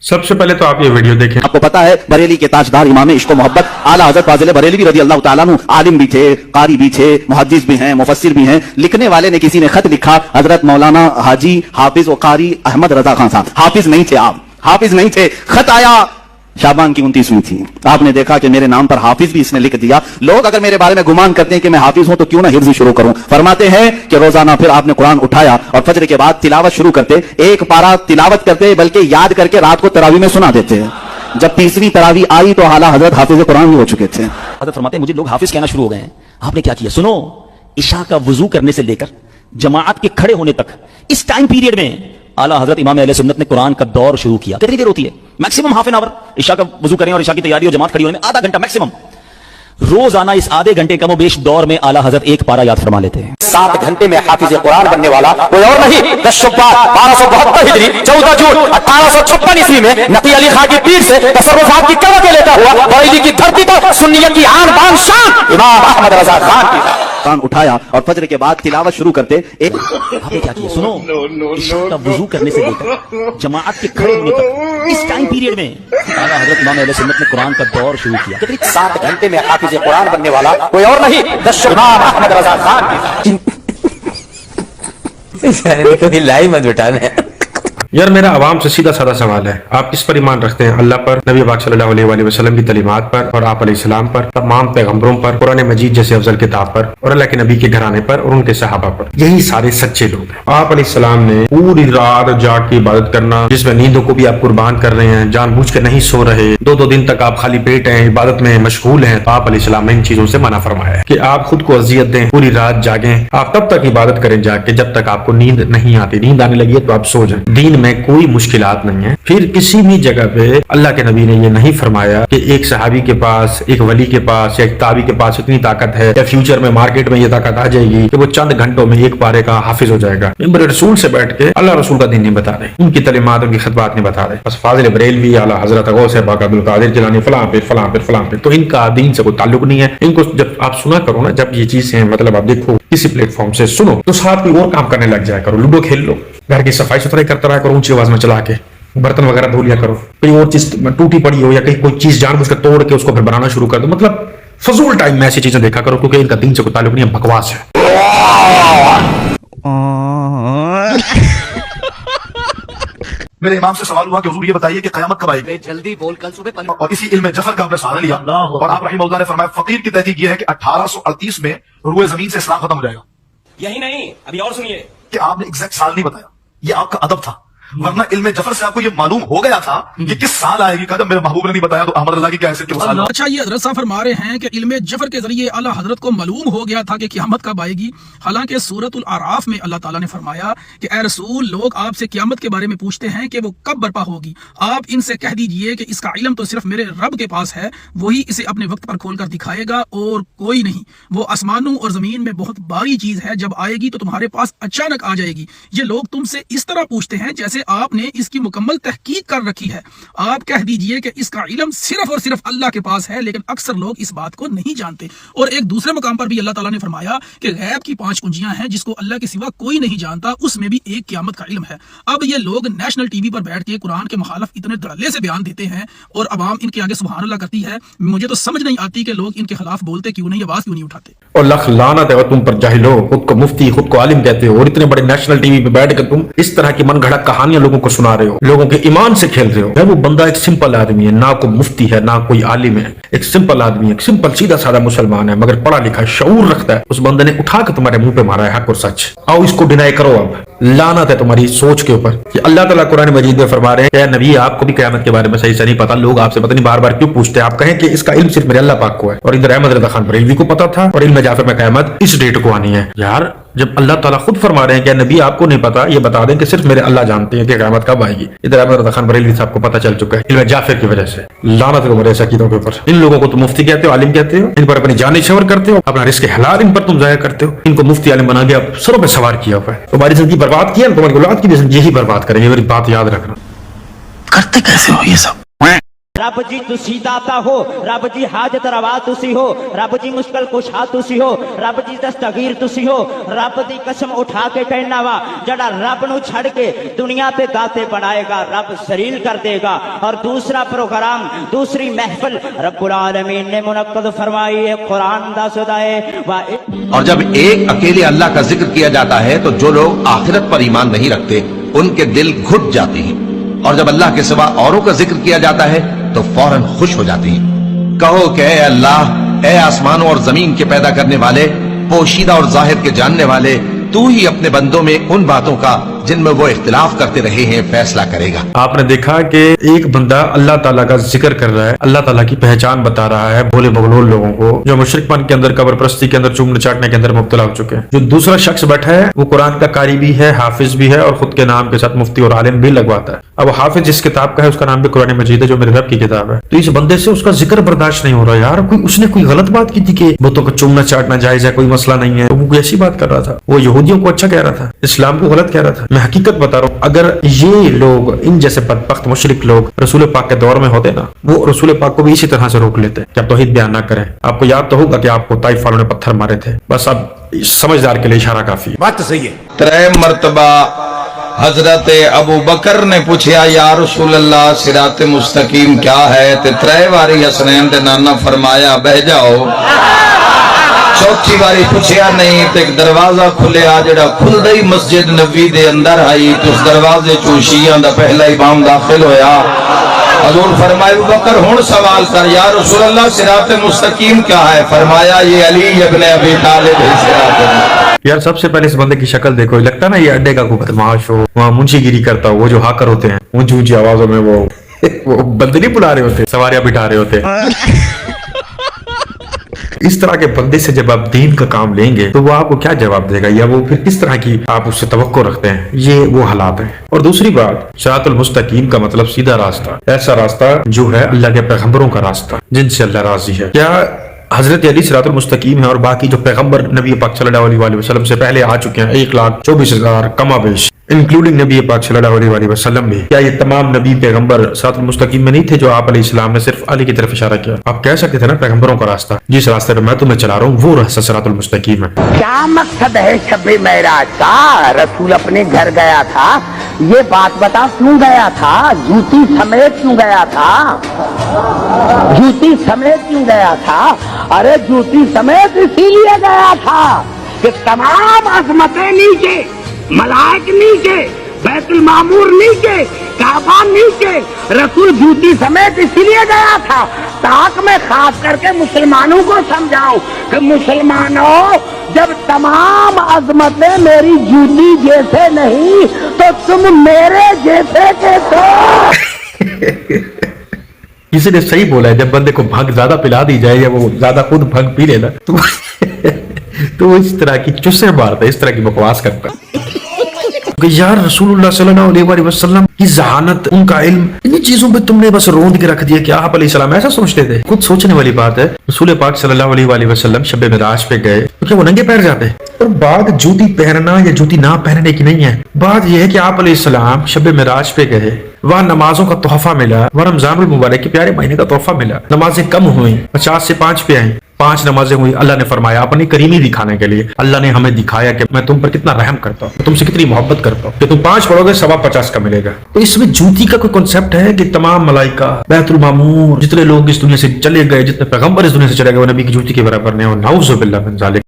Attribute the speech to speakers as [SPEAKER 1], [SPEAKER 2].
[SPEAKER 1] सबसे पहले तो आप ये वीडियो देखें।
[SPEAKER 2] आपको पता है बरेली के ताजदार इमाम इश्क व मोहब्बत आला हजरत फाजिल बरेलवी रजी अल्लाह तआला अन्हु आलिम भी थे, कारी भी थे, मुहद्दिस भी हैं, मुफस्सिर भी हैं। लिखने वाले ने किसी ने खत लिखा, हजरत मौलाना हाजी हाफिज व कारी अहमद रजा खान साहब। हाफिज नहीं थे आप, हाफिज नहीं थे। खत आया शाबान की 29वीं थी। आपने देखा कि मेरे नाम पर हाफिज भी इसने लिख दिया। लोग अगर मेरे बारे में गुमान करते हैं कि मैं हाफिज हूं तो क्यों ना हिफ्ज शुरू करूं। फरमाते हैं कि रोजाना फिर आपने कुरान उठाया और फजर के बाद तिलावत शुरू करते, एक पारा तिलावत करते बल्कि याद करके रात को तरावी में सुना देते हैं। जब तीसरी तरावी आई तो आला हजरत हाफिज कुरान भी हो चुके थे।
[SPEAKER 3] हजरत फरमाते हैं मुझे लोग हाफिज कहना शुरू हो गए हैं। आपने क्या किया? सुनो, इशा का वजू करने से लेकर जमात के खड़े होने तक इस टाइम पीरियड में आला हजरत इमाम अहले सुन्नत ने कुरान का दौर शुरू किया। कितनी देर होती है? Maximum half an hour. इशा का वजू करें और इशा की तैयारी और जमात खड़ी होने में आधा घंटा मैक्सिमम। रोजाना इस आधे घंटे कमो बेश दौर में आला हजरत एक पारा याद फरमा लेते हैं।
[SPEAKER 4] 7 घंटे में हाफिज कुरान बनने वाला कोई और नहीं, 10 शुब्बात 1272 हिजरी 14 जून 1856 ईस्वी में नकी अली खां की पीर से तसर्रुफात की कवर के लेता हुआ बरेली की धरती पर सुन्नियत की आन बान शान इमाम अहमद रजा खान की
[SPEAKER 2] कुरान उठाया और फजर के बाद तिलावत शुरू करते।
[SPEAKER 3] आपने क्या किया? सुनो, इशा का वजू करने से लेकर जमात के खड़े होने तक इस टाइम पीरियड में आला हजरत इमाम अहले सुन्नत ने कुरान का दौर शुरू किया।
[SPEAKER 4] 7 घंटे में हाफिज कुरान बनने वाला कोई और नहीं, 10 इमाम अहमद रजा खान
[SPEAKER 5] की लाइव मत बिठाना।
[SPEAKER 1] यार मेरा आवाम से सीधा साधा सवाल है, आप किस पर ईमान रखते हैं? अल्लाह पर, नबी पाक सल्लल्लाहु अलैहि वसल्लम की तालीमात पर और आप अलैहिस्सलाम पर, तमाम पैगंबरों पर, कुरान मजीद जैसे अफजल किताब पर और अल्लाह के नबी के घराने पर और उनके सहाबा पर। यही सारे सच्चे लोग हैं। आप अलैहिस्सलाम ने पूरी रात जाग के इबादत करना, जिसमें नींदों को भी आप कुर्बान कर रहे हैं, जानबूझ के नहीं सो रहे, 2-2 दिन तक आप खाली पेट हैं, इबादत में मशगूल हैं, तो आप अलैहिस्सलाम ने इन चीजों से मना फरमाया है कि आप खुद को अजियत दें, पूरी रात जागें। आप तब तक इबादत करें जाग के जब तक आपको नींद नहीं आती। नींद आने लगी है तो आप सो जाएं। दीन में कोई मुश्किल नहीं है। फिर किसी भी जगह पे अल्लाह के नबी ने ये नहीं फरमाया कि एक सहाबी के पास, एक वली के पास या एक ताबी के पास इतनी ताकत है या फ्यूचर में मार्केट में ये ताकत आ जाएगी कि वो चंद घंटों में एक पारे का हाफिज हो जाएगा। मिंबर रसूल से बैठ के अल्लाह रसूल का दीन नहीं बता रहे, उनकी तालीमात, उनकी खिदमत नहीं बता रहे। बस फाजिल बरेलवी, आला हजरत गौस पाक अब्दुल कादिर जिलानी फलां पे फलां पे फलां पे, तो इनका दीन से कोई ताल्लुक नहीं है। इनको जब आप सुना करो ना, जब ये चीजें मतलब आप देखो किसी प्लेटफॉर्म से सुनो तो साथ कोई और काम करने लग जाया करो। लूडो खेल लो, घर की सफाई सुथराई करता रहा करो ऊंची आवाज में चला के, बर्तन वगैरह धो लिया करो। कोई और चीज टूटी पड़ी हो या कहीं कोई चीज जानबूझ कर तोड़ के उसको फिर बनाना शुरू कर दो। मतलब फजूल टाइम में ऐसी चीजें देखा करो क्योंकि इनका दीन से कोई ताल्लुक नहीं है, बकवास है।
[SPEAKER 6] मेरे इमाम से सवाल हुआ कि हुजूर ये बताइए कि क़यामत कब आएगी?
[SPEAKER 4] जल्दी बोल, कल सुबह
[SPEAKER 6] और इसी इल्म जफर का आपने सहारा लिया और आप रहीमहुल्लाह ने फरमाया, फकीर की तहकीक ये है कि 1838 में रुए जमीन से इस्लाम खत्म हो जाएगा।
[SPEAKER 7] यही नहीं, अभी और सुनिए
[SPEAKER 6] कि आपने एग्जैक्ट साल नहीं बताया, ये आपका अदब था, वरना इल्म जफर से आपको ये मालूम हो गया था कि किस साल आएगी। कहा मेरे महबूब ने नहीं बताया तो अहमद रजा की क्या हैसियत के साल।
[SPEAKER 8] अच्छा, ये हजरत साहब फरमा रहे हैं कि इल्म जफर के जरिए आला हजरत को मालूम हो गया था कि क़यामत कब आएगी। हालांकि सूरतुल आराफ में अल्लाह ताला ने फरमाया कि ए रसूल, लोग आपसे क़यामत के बारे में पूछते हैं कि वो कब बर्पा होगी। आप इनसे कह दीजिए कि इसका इल्म तो सिर्फ मेरे रब के पास है, वही इसे अपने वक्त पर खोल कर दिखाएगा और कोई नहीं। वो आसमानों और जमीन में बहुत बारी चीज है, जब आएगी तो तुम्हारे पास अचानक आ जाएगी। ये लोग तुमसे इस तरह पूछते हैं जैसे आपने इसकी मुकम्मल तहकीक कर रखी है। आप कह दीजिए कि इसका इल्म सिर्फ और सिर्फ अल्लाह के पास है, लेकिन अक्सर लोग इस बात को नहीं जानते। और एक दूसरे मकाम पर भी अल्लाह ताला ने फरमाया कि गैब की 5 कुंजियां हैं जिसको अल्लाह के सिवा कोई नहीं जानता, उसमें भी एक क़यामत का इल्म है। अब ये लोग नेशनल टीवी पर बैठ के कुरान के मुखालिफ इतने धड़ल्ले से बयान देते हैं और अवाम इनके आगे सुभान अल्लाह करती है। मुझे तो समझ नहीं आती कि लोग इनके खिलाफ बोलते क्यों नहीं, आवाज क्यों नहीं उठाते।
[SPEAKER 1] और लख लानत है तुम पर जाहिलो, खुद को मुफ्ती, खुद को आलिम कहते हो और इतने बड़े नेशनल टीवी पे बैठ कर तुम इस तरह की मन घड़त कहानियां लोगों को सुना रहे हो, लोगों के ईमान से खेल रहे हो। वो बंदा एक सिंपल आदमी है, ना कोई मुफ्ती है ना कोई आलिम है, एक सिंपल आदमी है, एक सिंपल सीधा साधा मुसलमान है, मगर पढ़ा लिखा शऊर रखता है। उस बंदे ने उठा के तुम्हारे मुंह पे मारा है हक और सच। आओ इसको डिनाई करो। अब लानत है तुम्हारी सोच के ऊपर कि अल्लाह ताला कुरान मजीद में फरमा रहे हैं, नबी आपको भी क़यामत के बारे में सही से नहीं पता, लोग आपसे पता नहीं बार बार क्यों पूछते हैं। आप कहें कि इसका इल्म सिर्फ मेरे अल्लाह पाक को है। और इधर अहमद रजा खान बरेलवी को पता था और इल्म जाफर में क़यामत इस डेट को आनी है। यार जब अल्लाह ताला खुद फरमा रहे हैं कि नबी आपको नहीं पता, ये बता दें कि सिर्फ मेरे अल्लाह जानते हैं कि क़यामत कब आएगी। इधर अहमद रजा खान बरेलवी साहब को पता चल चुका है इल्म जाफर की वजह से। लानत है तुम्हारे अकीदों के ऊपर। इन लोगों को तुम मुफ्ती कहते हो, आलिम कहते हो, इन पर अपनी जान निछावर करते हो, अपना रिस्क हलाल इन पर तुम जाया करते हो। इनको मुफ्ती आलिम बना के आप सरों पे सवार किया हुआ है। तुम्हारी जिंदगी बर्बाद किया, तुम्हारी औलाद की भी जिंदगी यही बर्बाद करेंगे। मेरी बात याद रखना।
[SPEAKER 5] करते कैसे हो ये सब?
[SPEAKER 9] रब जी तुसी दाता हो, रब जी हाजत रवा तुसी हो, रब जी मुश्किल कुशा तुसी हो, रब जी दस्तगीर तुसी हो। रब दी कसम उठा के कहना वा, जड़ा रब नु छड़ के दुनिया ते दाते बनाएगा रब जलील कर देगा। और दूसरा प्रोग्राम, दूसरी महफिल रब्बुल आलमीन ने मुनक्कद फरमाई है कुरान दा सदाए वा।
[SPEAKER 10] और जब एक अकेले अल्लाह का जिक्र किया जाता है तो जो लोग आखिरत पर ईमान नहीं रखते उनके दिल घुट जाते हैं, और जब अल्लाह के सिवा औरों का जिक्र किया जाता है तो फौरन खुश हो जाते हैं। कहो कि ऐ अल्लाह, ऐ आसमानों और जमीन के पैदा करने वाले, पोशीदा और जाहिर के जानने वाले, तू ही अपने बंदों में उन बातों का जिनमें वो इख्तिलाफ करते रहे हैं फैसला करेगा।
[SPEAKER 1] आपने देखा कि एक बंदा अल्लाह ताला का जिक्र कर रहा है, अल्लाह ताला की पहचान बता रहा है भोले बगलोल लोगों को जो मुशरिकपन के अंदर, कब्र परस्ती के अंदर, चूमने चाटने के अंदर मुब्तला हो चुके हैं। जो दूसरा शख्स बैठा है वो कुरान का कारी भी है, हाफिज भी है, और खुद के नाम के साथ मुफ्ती और आलिम भी लगवाता है। अब हाफिज जिस किताब का है उसका नाम भी कुरान मजीद है जो मेरे रब की किताब है। तो इस बंदे से उसका जिक्र बर्दाश्त नहीं हो रहा। यार उसने कोई गलत बात की थी कि बुतों को चूमना चाटना जायज है, कोई मसला नहीं है, तो वो ऐसी बात कर रहा था। वो यहूदियों को अच्छा कह रहा था, इस्लाम को गलत कह रहा था। मैं हकीकत बता रहा हूँ, अगर ये लोग, इन जैसे बदबख्त मुशरिक लोग रसूल पाक के दौर में होते ना, वो रसूल पाक को भी इसी तरह से रोक लेते कि आप तौहीद बयान ना करें। आपको याद तो होगा कि आपको ताइफ वालों ने पत्थर मारे थे। बस अब समझदार के लिए इशारा काफी है।
[SPEAKER 5] बात तो सही है।
[SPEAKER 11] त्रै मर्तबा हजरत अबू बकर ने पूछा या रसूल अल्लाह सिरात मुस्तकीम क्या है, ते त्रै बारी हसनैन दे नाना फरमाया बह जाओ। चौथी बारी पूछया नहीं तो एक दरवाजा खुलिया, जड़ा खुलदे ही मस्जिद नबी दे अंदर आई तो उस दरवाजे चो शिया दा पहला इमाम दाखिल होया। हजूर फरमाया अबू बकर हुण सवाल कर, या रसूल अल्लाह सिरात मुस्तकीम क्या है? फरमाया ये अली इब्न अबी तालिब है सिरात।
[SPEAKER 1] यार सबसे पहले इस बंदे की शक्ल देखो, लगता ना ये अड्डे का कोई बदमाश हो, वहाँ मुंशीगिरी करता हो। वो जो हाकर होते हैं ऊंची ऊंची आवाजों में वो बंदे नहीं बुला रहे होते, सवारियां बिठा रहे होते। इस तरह के बंदे से जब आप दीन का काम लेंगे तो वो आपको क्या जवाब देगा, या वो फिर किस तरह की आप उससे तवक्को रखते हैं? ये वो हालात है। और दूसरी बात, सिरातुल मुस्तकीम का मतलब सीधा रास्ता, ऐसा रास्ता जो है अल्लाह के पैगंबरों का रास्ता जिनसे अल्लाह राजी है। क्या हजरत अली सिरातुल मुस्तकीम है और बाकी जो पैगंबर नबी पाक सल्लल्लाहु अलैहि वसल्लम से पहले आ चुके हैं 1,24,000 कमाबेश, इंक्लूडिंग नबी पाक सल्लल्लाहु अलैहि वसल्लम भी, क्या ये तमाम नबी पैगंबर सिरातुल मुस्तकीम में नहीं थे जो आप अलैहिस्सलाम ने सिर्फ अली की तरफ इशारा किया? आप कह सकते थे ना पैगंबरों का रास्ता, जिस रास्ते पे मैं तुम्हें चला रहा हूँ वो रास्ता सिरातुल मुस्तकीम है।
[SPEAKER 12] क्या मकसद है शब मेराज का? रसूल अपने घर गया था, ये बात बता क्यों गया था? जूती समेत क्यों गया था? जूती समेत क्यों गया था? अरे जूती समेत इसीलिए गया था कि तमाम अजमतें नीचे, मलाइक नीचे, बैतुल मामूर नीचे, काबा नीचे, रसूल जूती समेत इसीलिए गया था ताकि मैं खास करके मुसलमानों को समझाऊं कि मुसलमानों, जब तमाम अजमतें मेरी जूती जैसे नहीं तो तुम मेरे जैसे कैसे?
[SPEAKER 1] किसी ने सही बोला है, जब बंदे को भंग ज्यादा पिला दी जाए या वो ज्यादा खुद भंग पी लेना तो वो इस तरह की चुस्से मारता है, इस तरह की बकवास करता है। यार रसूलुल्लाह सल्लल्लाहु अलैहि वसल्लम की ज़हानत, उनका इल्म, इन चीजों पे तुमने बस रोंद के रख दिया कि आप अलैहिस्सलाम ऐसा सोचते थे। खुद सोचने वाली बात है। रसूल पाक सल्लल्लाहु अलैहि वसल्लम शब मिराज पे गए तो क्या वो नंगे पैर जाते? और बात जूती पहनना या जूती ना पहनने की नहीं है, बात यह है कि आप अलैहिस्सलाम शब मिराज पे गए, वहाँ नमाजों का तोहफा मिला, वहाँ रमजानुल मुबारक के प्यारे महीने का तोहफा मिला, नमाजें कम हुई, 50 से 5 पे आई, 5 नमाजें हुई। अल्लाह ने फरमाया अपनी करीमी दिखाने के लिए, अल्लाह ने हमें दिखाया कि मैं तुम पर कितना रहम करता हूँ, तुमसे कितनी मोहब्बत करता हूँ कि तुम 5 पढ़ोगे 50 का मिलेगा। तो इसमें जूती का कोई कॉन्सेप्ट है कि तमाम मलाइका, बैतुल मामूर, जितने लोग इस दुनिया से चले गए, जितने पैगंबर इस दुनिया से चले गए, वो नबी की जूती के बराबर नहीं हो। नाउज़ुबिल्लाह मिन ज़ालिक।